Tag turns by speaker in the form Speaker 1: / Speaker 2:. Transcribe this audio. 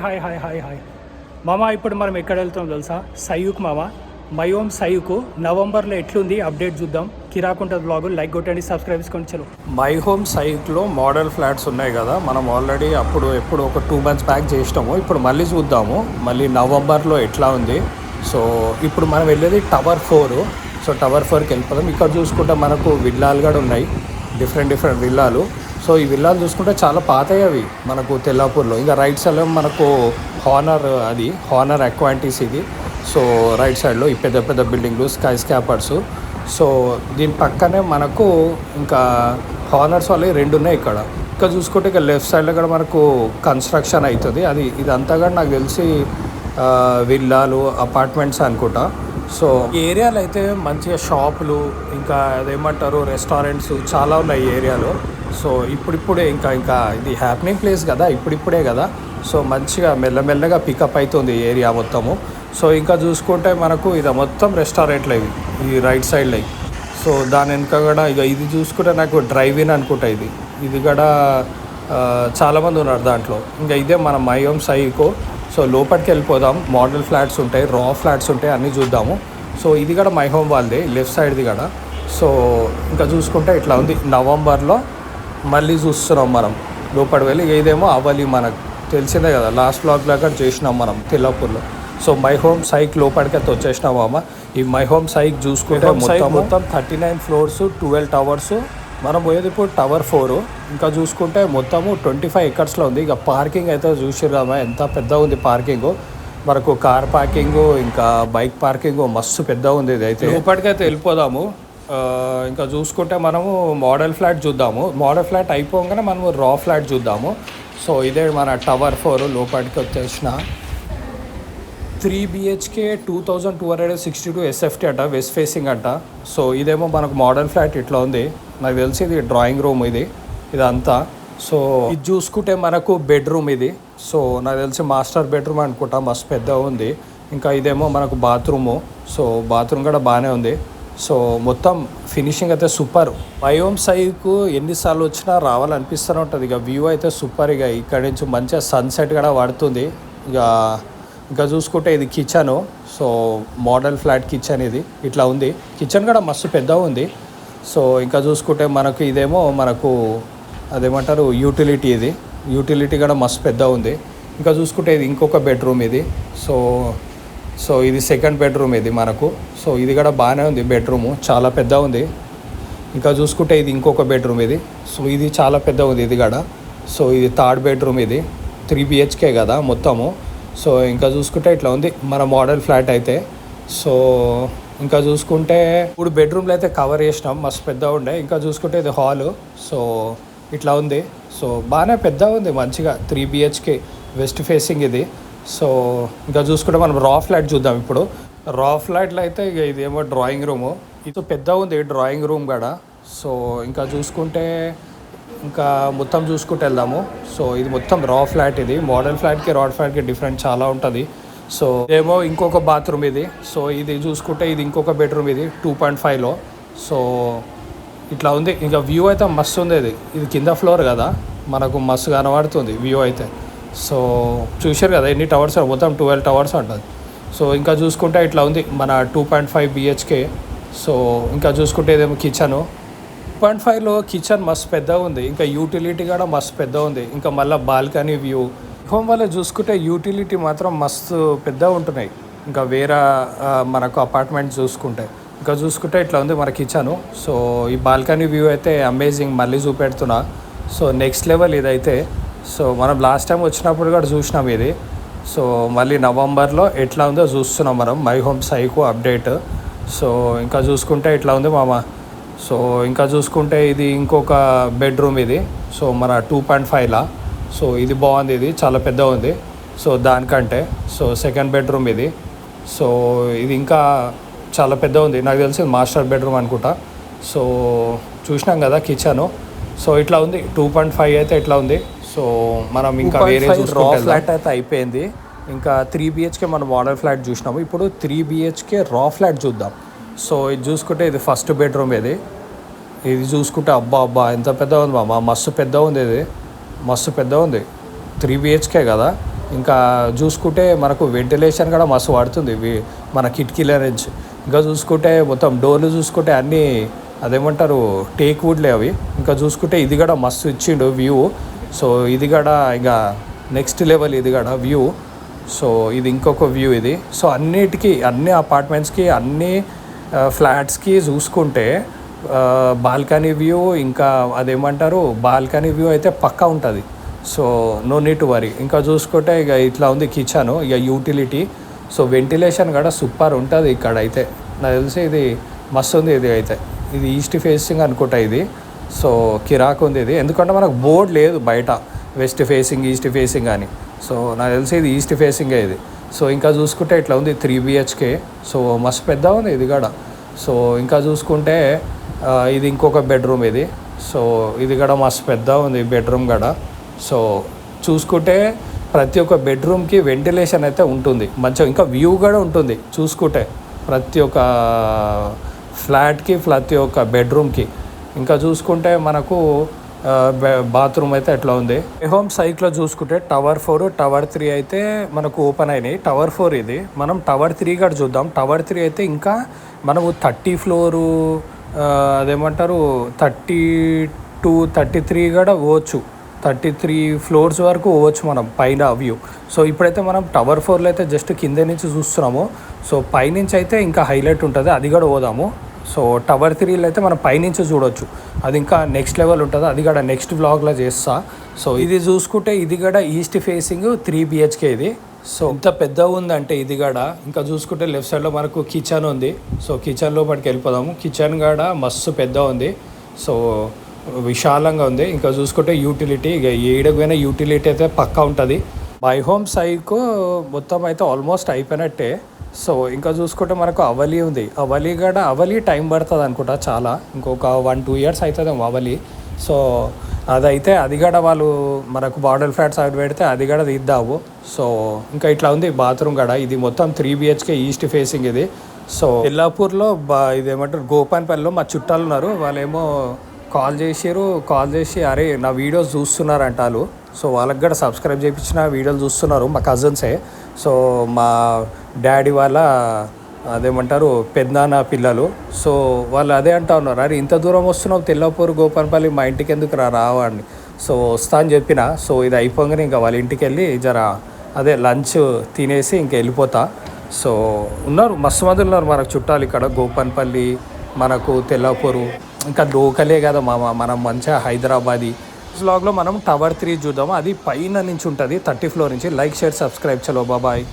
Speaker 1: Hi hi hi hi మామ, ఇప్పుడు మనం ఎక్కడ వెళ్తాం తెలుసా? సయ్యూక్ మామ, మై హోమ్ సయ్యూక్ నవంబర్లో ఎట్లుంది అప్డేట్ చూద్దాం. కిరాకుంటుంది బ్లాగ్, లైక్ కొట్టండి, సబ్స్క్రైబ్ చేసుకోండి. చలో.
Speaker 2: మై హోమ్ సైట్లో మోడల్ ఫ్లాట్స్ ఉన్నాయి కదా, మనం ఆల్రెడీ ఎప్పుడు ఒక 2 months బ్యాక్ చేసినాము. ఇప్పుడు మళ్ళీ చూద్దాము మళ్ళీ నవంబర్లో ఎట్లా ఉంది. సో ఇప్పుడు మనం వెళ్ళేది టవర్ 4. సో టవర్ 4కి వెళ్ళిపోదాం. ఇక్కడ చూసుకుంటే మనకు విల్లాలు కూడా ఉన్నాయి, డిఫరెంట్ విల్లాలు. సో ఈ విల్లాలు చూసుకుంటే చాలా పాతవి అవి మనకు తెల్లాపూర్లో. ఇంకా రైట్ సైడ్లో మనకు హానర్ అక్వాంటిస్ ఇది. సో రైట్ సైడ్లో ఈ పెద్ద బిల్డింగ్లు, స్కై స్కాపర్స్. సో దీని పక్కనే మనకు ఇంకా హానర్స్ వాళ్ళవి 2 ఉన్నాయి ఇక్కడ. ఇంకా చూసుకుంటే ఇక లెఫ్ట్ సైడ్లో కూడా మనకు కన్స్ట్రక్షన్ అవుతుంది. ఇదంతా కూడా నాకు తెలిసి విల్లాలు, అపార్ట్మెంట్స్ అనుకుంటా. సో ఈ ఏరియాలో అయితే మంచిగా షాపులు, ఇంకా అదేమంటారు రెస్టారెంట్స్ చాలా ఉన్నాయి ఈ ఏరియాలో. సో ఇప్పుడిప్పుడే ఇంకా ఇది హ్యాపెనింగ్ ప్లేస్ కదా, ఇప్పుడిప్పుడే కదా. సో మంచిగా మెల్లమెల్లగా పికప్ అవుతుంది ఈ ఏరియా మొత్తము. సో ఇంకా చూసుకుంటే మనకు ఇది మొత్తం రెస్టారెంట్లు ఇవి ఈ రైట్ సైడ్లో. సో దాని వెనుక కూడా ఇది చూసుకుంటే నాకు డ్రైవ్ ఇన్ అనుకుంటా. ఇది కూడా చాలామంది ఉన్నారు దాంట్లో. ఇంకా ఇదే మన మై హోమ్ సైకో. సో లోపలికి వెళ్ళిపోదాం. మోడల్ ఫ్లాట్స్ ఉంటాయి, రా ఫ్లాట్స్ ఉంటాయి, అన్నీ చూద్దాము. సో ఇది కూడా మై హోమ్ వాళ్ళది, లెఫ్ట్ సైడ్ది కూడా. సో ఇంకా చూసుకుంటే ఇట్లా ఉంది. నవంబర్లో మళ్ళీ చూస్తున్నాం మనం లోపలికి వెళ్ళి. ఇదేమో అవలి, మనకు తెలిసిందే కదా, లాస్ట్ బ్లాగ్ లాగా చేసినాం మనం తెల్లాపూర్లో. సో మై హోమ్ సైక్ లోపలికి అయితే వచ్చేసినాం అమ్మ. ఈ మై హోమ్ సైక్ చూసుకుంటే మొత్తం 39 floors, 12 towers. మనం పోయేది ఇప్పుడు టవర్ 4. ఇంకా చూసుకుంటే మొత్తము 25 acres ఉంది. ఇక పార్కింగ్ అయితే చూసిరామా ఎంత పెద్ద ఉంది పార్కింగ్. మనకు కార్ పార్కింగ్, ఇంకా బైక్ పార్కింగ్ మస్తు పెద్ద ఉంది. ఇది అయితే లోపలికైతే వెళ్ళిపోదాము. ఇంకా చూసుకుంటే మనము మోడల్ ఫ్లాట్ చూద్దాము. మోడల్ ఫ్లాట్ అయిపోగానే మనము రా ఫ్లాట్ చూద్దాము. సో ఇదే మన టవర్ 4 లోపలికి వచ్చేసిన 3 BHK 2262 SFT అంట, వెస్ట్ ఫేసింగ్ అంట. సో ఇదేమో మనకు మోడల్ ఫ్లాట్ ఇట్లా ఉంది. నాకు తెలిసి ఇది డ్రాయింగ్ రూమ్ ఇదంతా. సో ఇది చూసుకుంటే మనకు బెడ్రూమ్ ఇది. సో నాకు తెలిసి మాస్టర్ బెడ్రూమ్ అనుకుంటా, మస్తు పెద్ద ఉంది. ఇంకా ఇదేమో మనకు బాత్రూము. సో బాత్రూమ్ కూడా బాగానే ఉంది. సో మొత్తం ఫినిషింగ్ అయితే సూపర్. మై హోమ్ సైకు ఎన్నిసార్లు వచ్చినా రావాలనిపిస్తూనే ఉంటుంది. ఇక వ్యూ అయితే సూపర్. ఇక ఇక్కడ నుంచి మంచిగా సన్సెట్ కూడా పడుతుంది. ఇంకా చూసుకుంటే ఇది kitchen. So model flat kitchen ఇది ఇట్లా ఉంది. కిచెన్ కూడా మస్తు పెద్ద ఉంది. సో ఇంకా చూసుకుంటే మనకు ఇదేమో మనకు అదేమంటారు యూటిలిటీ. యూటిలిటీ కూడా మస్తు పెద్ద ఉంది. ఇంకా చూసుకుంటే ఇది ఇంకొక బెడ్రూమ్ ఇది. సో ఇది సెకండ్ బెడ్రూమ్ ఇది మనకు. సో ఇది కూడా బాగానే ఉంది, బెడ్రూము చాలా పెద్ద ఉంది. ఇంకా చూసుకుంటే ఇది ఇంకొక బెడ్రూమ్ ఇది. సో ఇది చాలా పెద్ద ఉంది ఇది కూడా. సో ఇది థర్డ్ బెడ్రూమ్ ఇది. 3 BHK కదా మొత్తము. సో ఇంకా చూసుకుంటే ఇట్లా ఉంది మన మోడల్ ఫ్లాట్ అయితే. సో ఇంకా చూసుకుంటే ఇప్పుడు బెడ్రూమ్లో అయితే కవర్ చేసినాం, మస్తు పెద్ద ఉండే. ఇంకా చూసుకుంటే ఇది హాలు. సో ఇట్లా ఉంది. సో బాగానే పెద్ద ఉంది మంచిగా. 3 BHK వెస్ట్ ఫేసింగ్ ఇది. సో ఇంకా చూసుకుంటే మనం రా ఫ్లాట్ చూద్దాం ఇప్పుడు. రా ఫ్లాట్లో అయితే ఇక ఇదేమో డ్రాయింగ్ రూము. ఇది పెద్ద ఉంది డ్రాయింగ్ రూమ్ కూడా. సో ఇంకా చూసుకుంటే ఇంకా మొత్తం చూసుకుంటూ వెళ్దాము. సో ఇది మొత్తం రా ఫ్లాట్. ఇది మోడల్ ఫ్లాట్కి రా ఫ్లాట్కి డిఫరెంట్ చాలా ఉంటుంది. సో ఏమో ఇంకొక బాత్రూమ్ ఇది. సో ఇది చూసుకుంటే ఇది ఇంకొక బెడ్రూమ్ ఇది 2.5లో. సో ఇట్లా ఉంది. ఇంకా వ్యూ అయితే మస్తు ఉంది. ఇది కింద ఫ్లోర్ కదా, మనకు మస్తు కనబడుతుంది వ్యూ అయితే. సో చూశారు కదా ఎన్ని టవర్స్, మొత్తం 12 towers ఉంటుంది. సో ఇంకా చూసుకుంటే ఇట్లా ఉంది మన 2.5 BHK. సో ఇంకా చూసుకుంటే ఇదేమో కిచెను. 2.5లో కిచెన్ మస్తు పెద్ద ఉంది. ఇంకా యూటిలిటీ కూడా మస్తు పెద్ద ఉంది. ఇంకా మళ్ళీ బాల్కనీ వ్యూ. హోమ్ వల్ల చూసుకుంటే యూటిలిటీ మాత్రం మస్తు పెద్ద ఉంటున్నాయి. ఇంకా వేరే మనకు అపార్ట్మెంట్ చూసుకుంటే ఇంకా చూసుకుంటే ఇట్లా ఉంది మన కిచెను. సో ఈ బాల్కనీ వ్యూ అయితే అమేజింగ్, మళ్ళీ చూపెడుతున్నా. సో నెక్స్ట్ లెవెల్ ఇదైతే. సో మనం లాస్ట్ టైం వచ్చినప్పుడు కూడా చూసినాం ఇది. సో మళ్ళీ నవంబర్లో ఎట్లా ఉందో చూస్తున్నాం మనం my home psycho update. So ఇంకా చూసుకుంటే ఇట్లా ఉంది మామ. సో ఇంకా చూసుకుంటే ఇది ఇంకొక బెడ్రూమ్ ఇది. సో మన 2.5లా. సో ఇది బాగుంది, ఇది చాలా పెద్ద ఉంది. సో దానికంటే సో సెకండ్ బెడ్రూమ్ ఇది. సో ఇది ఇంకా చాలా పెద్ద ఉంది. నాకు తెలిసి మాస్టర్ బెడ్రూమ్ అనుకుంటా. సో చూసినాం కదా కిచెను. సో ఇట్లా ఉంది 2.5 అయితే ఇట్లా ఉంది. సో మనం ఇంకా వేరే రా ఫ్లాట్ అయితే అయిపోయింది. ఇంకా 3 BHK మనం మోడల్ ఫ్లాట్ చూసినాము. ఇప్పుడు 3 BHK రా ఫ్లాట్ చూద్దాం. సో ఇది చూసుకుంటే ఇది ఫస్ట్ బెడ్రూమ్ ఇది చూసుకుంటే అబ్బా ఎంత పెద్ద ఉంది మామ, మస్తు పెద్ద ఉంది. ఇది మస్తు పెద్ద ఉంది. 3 BHK కదా. ఇంకా చూసుకుంటే మనకు వెంటిలేషన్ కూడా మస్తు పడుతుంది మన కిటికీల నుంచి. ఇంకా చూసుకుంటే మొత్తం డోర్లు చూసుకుంటే అన్నీ అదేమంటారు టేక్ వుడ్లే అవి. ఇంకా చూసుకుంటే ఇది కూడా మస్తు ఇచ్చిండు వ్యూ. సో ఇది కూడా ఇక నెక్స్ట్ లెవెల్ ఇది కూడా వ్యూ. సో ఇది ఇంకొక వ్యూ ఇది. సో అన్ని అపార్ట్మెంట్స్కి అన్ని ఫ్లాట్స్కి చూసుకుంటే బాల్కనీ వ్యూ, ఇంకా అదేమంటారు బాల్కనీ వ్యూ అయితే పక్కా ఉంటుంది. So no need to worry. ఇంకా చూసుకుంటే ఇక ఇట్లా ఉంది కిచెన్, ఇక యూటిలిటీ. సో వెంటిలేషన్ కూడా సూపర్ ఉంటుంది ఇక్కడ అయితే. నాకు తెలిసి ఇది మస్తు ఉంది. ఇది ఈస్ట్ ఫేసింగ్ అనుకుంటా ఇది. సో కిరాక్ ఉంది ఇది, ఎందుకంటే మనకు బోర్డు లేదు బయట వెస్ట్ ఫేసింగ్ ఈస్ట్ ఫేసింగ్ అని. సో నాకు తెలిసి ఇది ఈస్ట్ ఫేసింగే ఇది. సో ఇంకా చూసుకుంటే ఇట్లా ఉంది 3 BHK. సో మస్తు పెద్ద ఉంది ఇది కూడా. సో ఇంకా చూసుకుంటే ఇది ఇంకొక బెడ్రూమ్ ఇది. సో ఇది కూడా మస్తు పెద్ద ఉంది బెడ్రూమ్ కూడా. సో చూసుకుంటే ప్రతి ఒక్క బెడ్రూమ్కి వెంటిలేషన్ అయితే ఉంటుంది మంచిగా, ఇంకా వ్యూ కూడా ఉంటుంది చూసుకుంటే ప్రతి ఒక్క ఫ్లాట్కి ప్రతి ఒక్క బెడ్రూమ్కి. ఇంకా చూసుకుంటే మనకు బాత్రూమ్ అయితే ఎట్లా ఉంది. హోమ్ సైట్లో చూసుకుంటే టవర్ 4 టవర్ 3 అయితే మనకు ఓపెన్ అయినాయి. టవర్ 4 ఇది. మనం టవర్ 3 కూడా చూద్దాం. టవర్ 3 అయితే ఇంకా మనము 30 ఫ్లోరు అదేమంటారు 32 33 కూడా పోవచ్చు. 33 ఫ్లోర్స్ వరకు పోవచ్చు మనం పైన వ్యూ. సో ఇప్పుడైతే మనం టవర్ 4లో అయితే జస్ట్ కింద నుంచి చూస్తున్నాము. సో పైనుంచి అయితే ఇంకా హైలైట్ ఉంటుంది, అది కూడా పోదాము. సో టవర్ 3లో అయితే మనం పైనుంచి చూడొచ్చు, అది ఇంకా నెక్స్ట్ లెవెల్ ఉంటుంది. అది కూడా నెక్స్ట్ వ్లాగ్లో చేస్తా. సో ఇది చూసుకుంటే ఇది కూడా ఈస్ట్ ఫేసింగ్ 3 BHK ఇది. సో ఇంత పెద్దగా ఉందంటే ఇది కూడా. ఇంకా చూసుకుంటే లెఫ్ట్ సైడ్లో మనకు కిచెన్ ఉంది. సో కిచెన్ లోపలికి వెళ్ళిపోదాము. కిచెన్ కూడా మస్తు పెద్ద ఉంది. సో విశాలంగా ఉంది. ఇంకా చూసుకుంటే యూటిలిటీ, ఇక ఏడకపోయిన యూటిలిటీ అయితే పక్కా ఉంటుంది. మై హోమ్ సైకు మొత్తం అయితే ఆల్మోస్ట్ అయిపోయినట్టే. సో ఇంకా చూసుకుంటే మనకు అవలి ఉంది. అవలి టైం పడుతుంది అనుకుంటా చాలా, ఇంకొక 1-2 ఇయర్స్ అవుతుంది అవలి. సో అదైతే అది కూడా వాళ్ళు మనకు మోడల్ ఫ్లాట్స్ అవి పెడితే అది కూడా తీద్దాము. సో ఇంకా ఇట్లా ఉంది బాత్రూమ్ కూడా. ఇది మొత్తం 3 BHK ఈస్ట్ ఫేసింగ్ ఇది. సో ఎల్లాపూర్లో ఇదేమంటారు గోపాన్పల్లిలో మా చుట్టాలు ఉన్నారు. వాళ్ళేమో కాల్ చేసి అరే నా వీడియోస్ చూస్తున్నారంట వాళ్ళు. సో వాళ్ళకి కూడా సబ్స్క్రైబ్ చేయించిన వీడియోలు చూస్తున్నారు మా కజిన్సే. సో మా డాడీ వాళ్ళ అదేమంటారు పెద్దనాన్న పిల్లలు. సో వాళ్ళు అదే అంటా ఉన్నారు, అరే ఇంత దూరం వస్తున్నావు తెల్లపూరు గోపాన్పల్లి, మా ఇంటికి ఎందుకు రావండి. సో వస్తా అని చెప్పిన. సో ఇది అయిపోగానే ఇంకా వాళ్ళ ఇంటికి వెళ్ళి అదే లంచ్ తినేసి ఇంకా వెళ్ళిపోతా. సో ఉన్నారు మస్తు మంది ఉన్నారు మనకు చుట్టాలు ఇక్కడ గోపాన్పల్లి, మనకు తెల్లపూరు, ఇంకా లోకలే కదా మనం మంచిగా హైదరాబాదీ. వ్లాగ్లో మనం టవర్ 3 చూద్దాము. అది పైన నుంచి ఉంటుంది 30 ఫ్లోర్ నుంచి. Like share subscribe. చలో బాబాయ్.